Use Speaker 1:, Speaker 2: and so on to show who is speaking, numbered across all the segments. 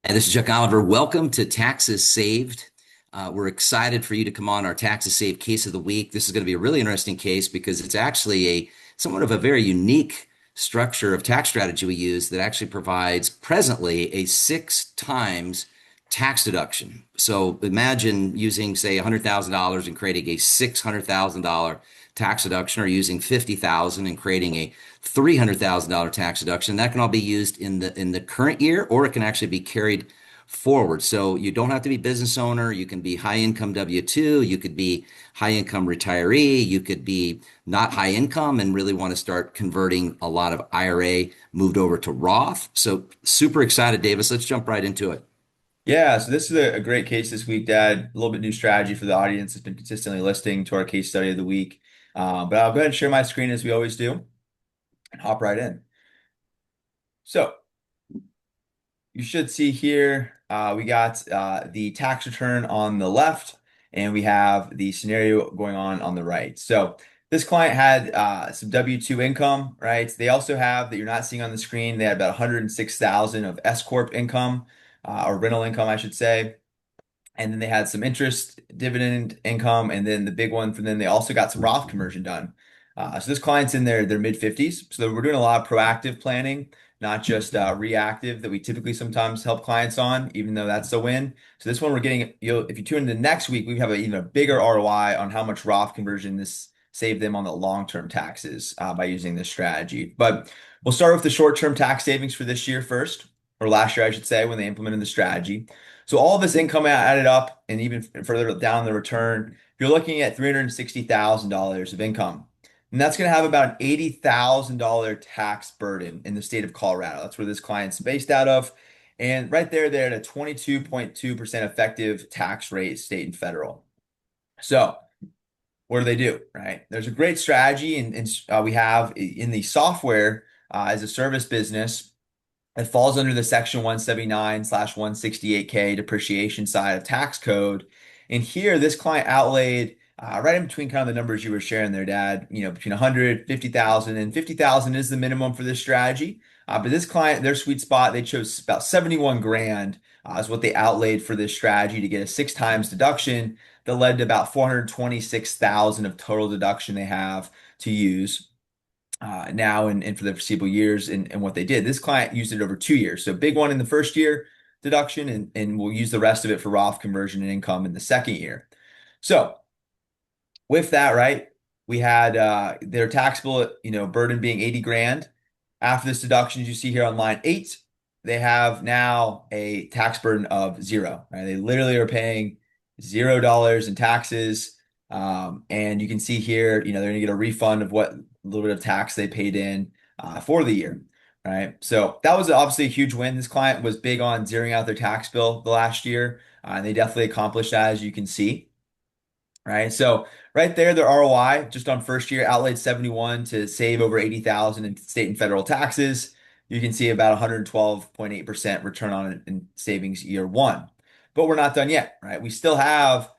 Speaker 1: And this is Chuck Oliver. Welcome to Taxes Saved. We're excited for you to come on our Taxes Saved case of the week. This is going to be a really interesting case because it's actually a somewhat of a very unique structure of tax strategy we use that actually provides presently a 6 times tax deduction. So imagine using, say, $100,000 and creating a $600,000 tax deduction, or using $50,000 and creating a $300,000 tax deduction. That can all be used in the current year, or it can actually be carried forward. So you don't have to be business owner. You can be high income W-2. You could be high income retiree. You could be not high income and really want to start converting a lot of IRA moved over to Roth. So super excited, Davis. Let's jump right into it.
Speaker 2: Yeah, so this is a great case this week, Dad. A little bit new strategy for the audience. Has been consistently listening to our case study of the week. But I'll go ahead and share my screen as we always do and hop right in. So you should see here we got the tax return on the left, and we have the scenario going on the right. So this client had some W-2 income, right? They also have, that you're not seeing on the screen, they had about 106,000 of S Corp income, or rental income, I should say. And then they had some interest dividend income, and then the big one for them, they also got some Roth conversion done. So this client's in their mid 50s, so we're doing a lot of proactive planning, not just reactive that we typically sometimes help clients on, even though that's a win. So this one we're getting, if you tune into next week, we have an even a bigger ROI on how much Roth conversion this saved them on the long-term taxes by using this strategy. But we'll start with the short-term tax savings for this year first, or last year, I should say, when they implemented the strategy. So all of this income added up, and even further down the return, you're looking at $360,000 of income. And that's going to have about an $80,000 tax burden in the state of Colorado. That's where this client's based out of. And right there, they're at a 22.2% effective tax rate, state and federal. So what do they do, right? There's a great strategy, and we have in the software as a service business. It falls under the section 179/168K depreciation side of tax code. And here, this client outlaid right in between kind of the numbers you were sharing there, Dad, between 150,000 and 50,000 is the minimum for this strategy. But this client, their sweet spot, they chose about 71 grand is what they outlaid for this strategy to get a 6 times deduction that led to about 426,000 of total deduction they have to use now and for the foreseeable years, and what they did. This client used it over 2 years. So big one in the first year deduction, and we'll use the rest of it for Roth conversion and income in the second year. So with that, right, we had their taxable, burden being 80 grand. After this deduction, as you see here on line 8, they have now a tax burden of zero, right? They literally are paying $0 in taxes. And you can see here, they're going to get a refund of what little bit of tax they paid in for the year, right? So that was obviously a huge win. This client was big on zeroing out their tax bill the last year, and they definitely accomplished that, as you can see, right? So right there, their ROI just on first year outlaid 71 to save over 80,000 in state and federal taxes. You can see about 112.8% return on it in savings year one. But we're not done yet, right? We still have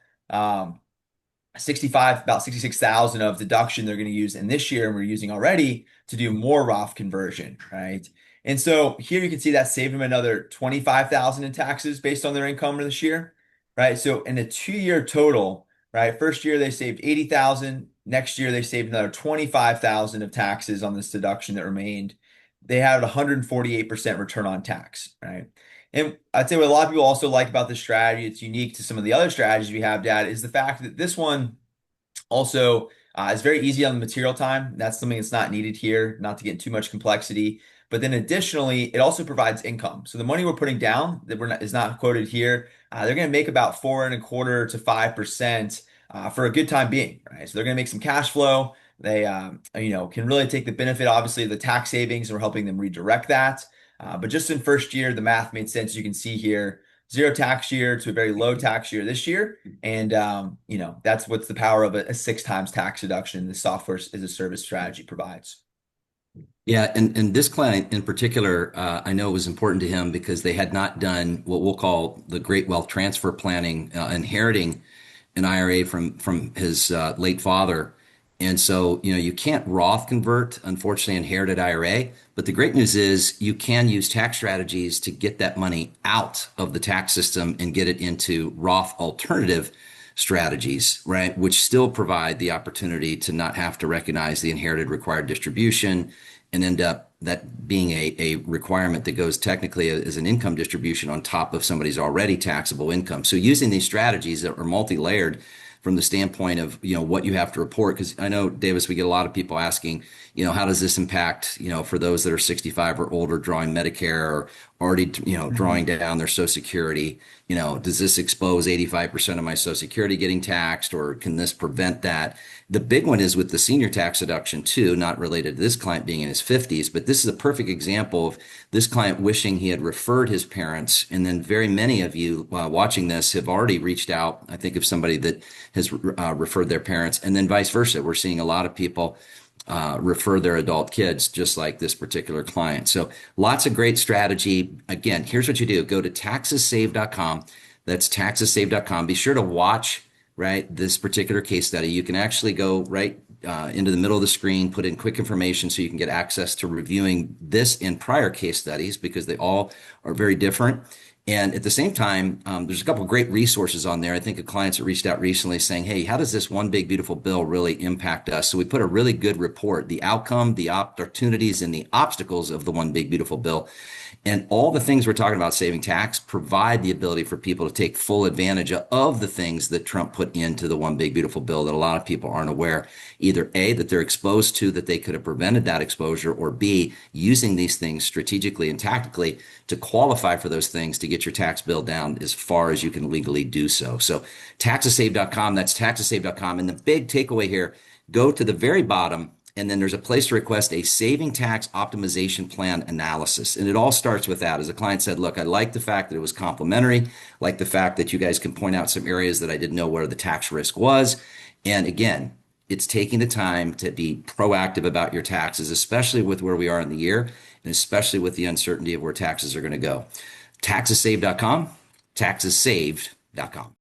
Speaker 2: 65, about 66,000 of deduction they're going to use in this year, and we're using already to do more Roth conversion, right? And so here you can see that saved them another 25,000 in taxes based on their income this year, right? So in a 2-year total, right? First year they saved 80,000. Next year they saved another 25,000 of taxes on this deduction that remained. They had a 148% return on tax, right? And I'd say what a lot of people also like about this strategy, it's unique to some of the other strategies we have, Dad, is the fact that this one also is very easy on the material time. That's something that's not needed here, not to get too much complexity. But then additionally, it also provides income. So the money we're putting down that is not quoted here, they're going to make about 4.25% to 5% for a good time being, right? So they're going to make some cash flow. They, can really take the benefit, obviously, of the tax savings, and we're helping them redirect that. But just in first year, the math made sense. You can see here, zero tax year to a very low tax year this year. And, that's what's the power of a 6 times tax deduction the software as a service strategy provides.
Speaker 1: Yeah, and this client in particular, I know it was important to him because they had not done what we'll call the great wealth transfer planning, inheriting an IRA from his late father. And so, you can't Roth convert, unfortunately, inherited IRA. But the great news is you can use tax strategies to get that money out of the tax system and get it into Roth alternative strategies, right? Which still provide the opportunity to not have to recognize the inherited required distribution and end up that being a requirement that goes technically as an income distribution on top of somebody's already taxable income. So using these strategies that are multi-layered from the standpoint of what you have to report, because I know, Davis, we get a lot of people asking, how does this impact, for those that are 65 or older drawing Medicare or already drawing
Speaker 2: Mhm.
Speaker 1: down their Social Security. Does this expose 85% of my Social Security getting taxed, or can this prevent that? The big one is with the senior tax deduction too, not related to this client being in his 50s, but this is a perfect example of this client wishing he had referred his parents. And then very many of you watching this have already reached out. I think of somebody that has referred their parents, and then vice versa. We're seeing a lot of people refer their adult kids, just like this particular client. So lots of great strategy. Again, here's what you do. Go to taxessave.com. That's taxessave.com. Be sure to watch, right, this particular case study. You can actually go right into the middle of the screen, put in quick information so you can get access to reviewing this and prior case studies because they all are very different. And at the same time, there's a couple of great resources on there. I think of clients that reached out recently saying, hey, how does this one big beautiful bill really impact us? So we put a really good report, the outcome, the opportunities, and the obstacles of the one big beautiful bill. And all the things we're talking about saving tax provide the ability for people to take full advantage of the things that Trump put into the one big beautiful bill that a lot of people aren't aware. Either A, that they're exposed to, that they could have prevented that exposure, or B, using these things strategically and tactically to qualify for those things to get your tax bill down as far as you can legally do so. So taxesave.com, that's taxesave.com. And the big takeaway here, go to the very bottom, and then there's a place to request a saving tax optimization plan analysis. And it all starts with that. As a client said, look, I like the fact that it was complimentary, like the fact that you guys can point out some areas that I didn't know where the tax risk was. And again, it's taking the time to be proactive about your taxes, especially with where we are in the year, and especially with the uncertainty of where taxes are going to go. Taxessave.com, taxessaved.com.